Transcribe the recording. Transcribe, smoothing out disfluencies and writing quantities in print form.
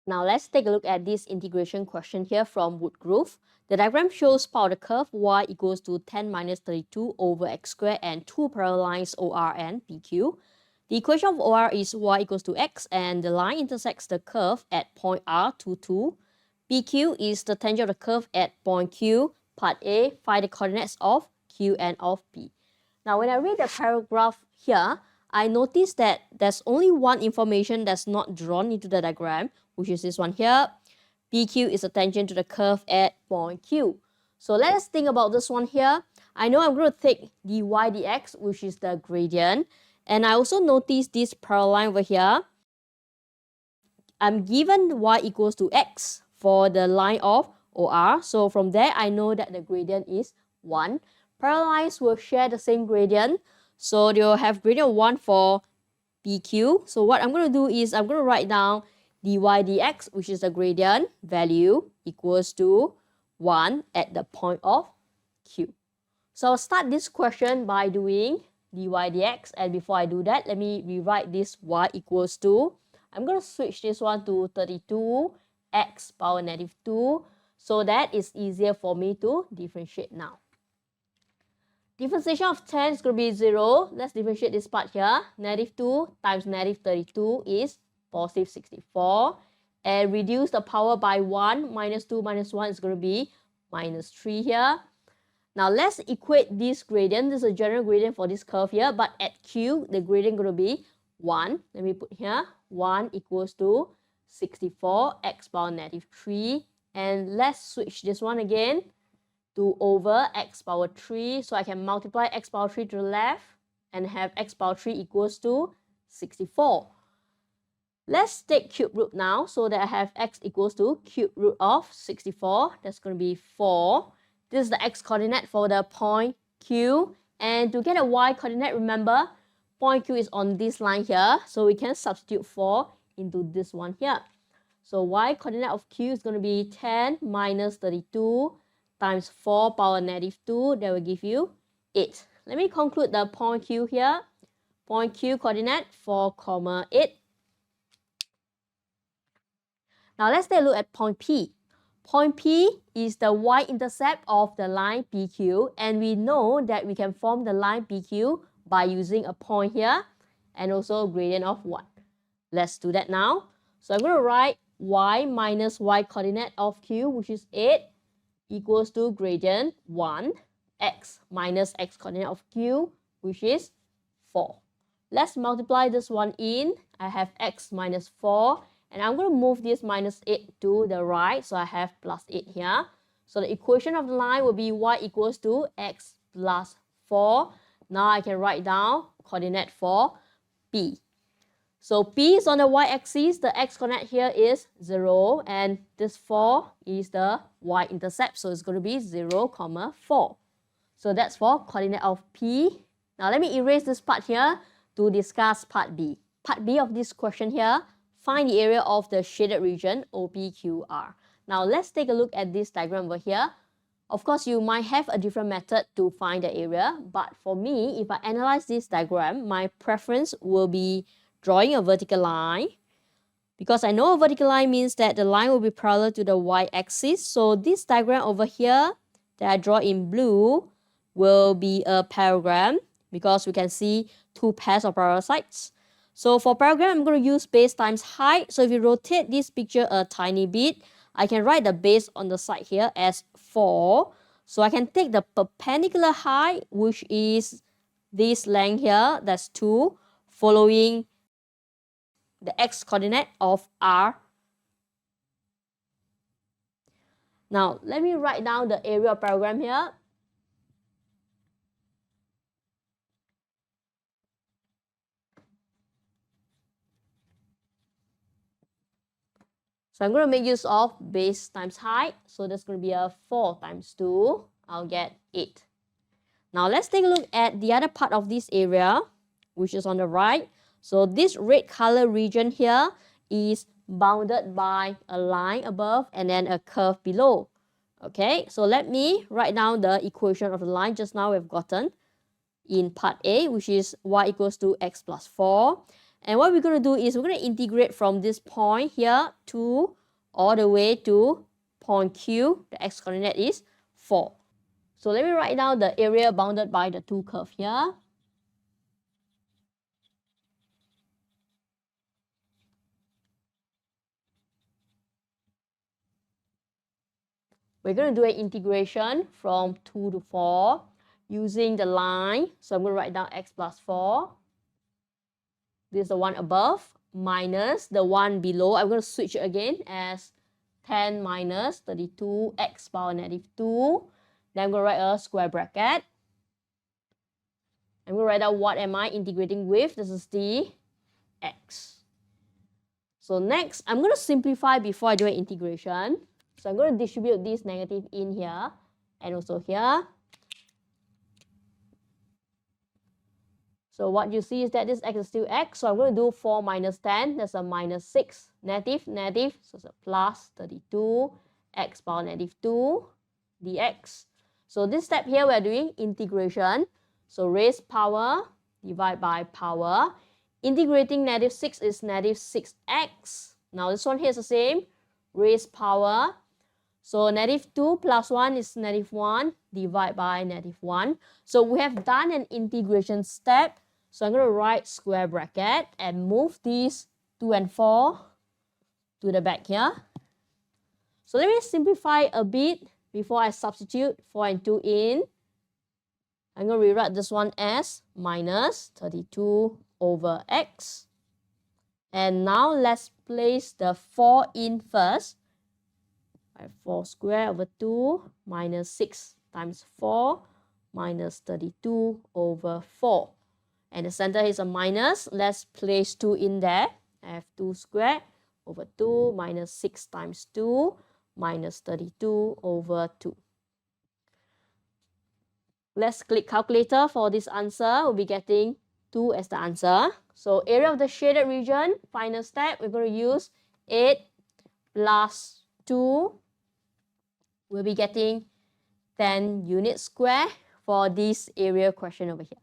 Now let's take a look at this integration question here from Woodgrove. The diagram shows part of the curve y equals to 10 minus 32 over x squared and two parallel lines OR and PQ. The equation of OR is y equals to x and the line intersects the curve at point R, 2, 2. PQ is the tangent of the curve at point Q. Part A, find the coordinates of Q and of P. Now when I read the paragraph here, I notice that there's only one information that's not drawn into the diagram, which is this one here. PQ is a tangent to the curve at point Q. So let us think about this one here. I know I'm going to take dy dx, which is the gradient. And I also notice this parallel line over here. I'm given y equals to x for the line of OR. So from there, I know that the gradient is 1. Parallel lines will share the same gradient. So they'll have gradient 1 for PQ. So what I'm going to do is I'm going to write down dy dx, which is the gradient value, equals to 1 at the point of Q. So I'll start this question by doing dy dx, and before I do that, let me rewrite this y equals to, I'm going to switch this one to 32 x power negative 2, so that it's easier for me to differentiate now. Differentiation of 10 is going to be 0. Let's differentiate this part here. Negative 2 times negative 32 is positive 64. And reduce the power by 1. Minus 2 minus 1 is going to be minus 3 here. Now let's equate this gradient. This is a general gradient for this curve here. But at Q, the gradient is going to be 1. Let me put here. 1 equals to 64 x power negative 3. And let's switch this one again to over x power 3. So I can multiply x power 3 to the left and have x power 3 equals to 64. Let's take cube root now, so that I have x equals to cube root of 64. That's going to be 4. This is the x coordinate for the point Q. And to get a y coordinate, remember, point Q is on this line here. So we can substitute 4 into this one here. So y coordinate of Q is going to be 10 minus 32 times 4 power negative 2. That will give you 8. Let me conclude the point Q here. Point Q coordinate 4, 8. Now let's take a look at point P. Point P is the y-intercept of the line PQ, and we know that we can form the line PQ by using a point here and also a gradient of 1. Let's do that now. So I'm going to write y minus y coordinate of Q, which is 8, equals to gradient 1, x minus x coordinate of Q, which is 4. Let's multiply this one in. I have x minus 4. And I'm going to move this minus 8 to the right, so I have plus 8 here. So the equation of the line will be y equals to x plus 4. Now I can write down coordinate for P. So P is on the y-axis, the x-coordinate here is 0, and this 4 is the y-intercept, so it's going to be 0, 4. So that's for coordinate of P. Now let me erase this part here to discuss part B. Part B of this question here, find the area of the shaded region OPQR. Now let's take a look at this diagram over here. Of course, you might have a different method to find the area, but for me, if I analyze this diagram, my preference will be drawing a vertical line, because I know a vertical line means that the line will be parallel to the y-axis. So this diagram over here that I draw in blue will be a parallelogram, because we can see two pairs of parallel sides. So for parallelogram, I'm going to use base times height. So if you rotate this picture a tiny bit, I can write the base on the side here as 4. So I can take the perpendicular height, which is this length here, that's 2, following the x-coordinate of R. Now, let me write down the area of parallelogram here. So I'm going to make use of base times height. So that's going to be a 4 times 2. I'll get 8. Now let's take a look at the other part of this area, which is on the right. So this red color region here is bounded by a line above and then a curve below. Okay, so let me write down the equation of the line just now we've gotten in part A, which is y equals to x plus 4. And what we're going to do is we're going to integrate from this point here to all the way to point Q. The x-coordinate is 4. So let me write down the area bounded by the two curves here. We're going to do an integration from 2 to 4 using the line. So I'm going to write down x plus 4. This is the one above minus the one below. I'm going to switch it again as 10 minus 32 x power negative 2. Then I'm going to write a square bracket. I'm going to write out what am I integrating with. This is the x. So next, I'm going to simplify before I do an integration. So I'm going to distribute this negative in here and also here. So what you see is that this x is still x. So I'm going to do 4 minus 10. That's a minus 6. Negative, negative. So it's a plus 32 x power negative 2 dx. So this step here we're doing integration. So raise power divide by power. Integrating negative 6 is negative 6x. Now this one here is the same. Raise power. So negative 2 plus 1 is negative 1 divided by negative 1. So we have done an integration step. So I'm going to write square bracket and move these 2 and 4 to the back here. So let me simplify a bit before I substitute 4 and 2 in. I'm going to rewrite this one as minus 32 over x. And now let's place the 4 in first. 4 square over 2 minus 6 times 4 minus 32 over 4. And the center is a minus. Let's place 2 in there. I have 2 squared over 2 minus 6 times 2 minus 32 over 2. Let's click calculator for this answer. We'll be getting 2 as the answer. So area of the shaded region, final step, we're going to use 8 plus 2. We'll be getting 10 units square for this area question over here.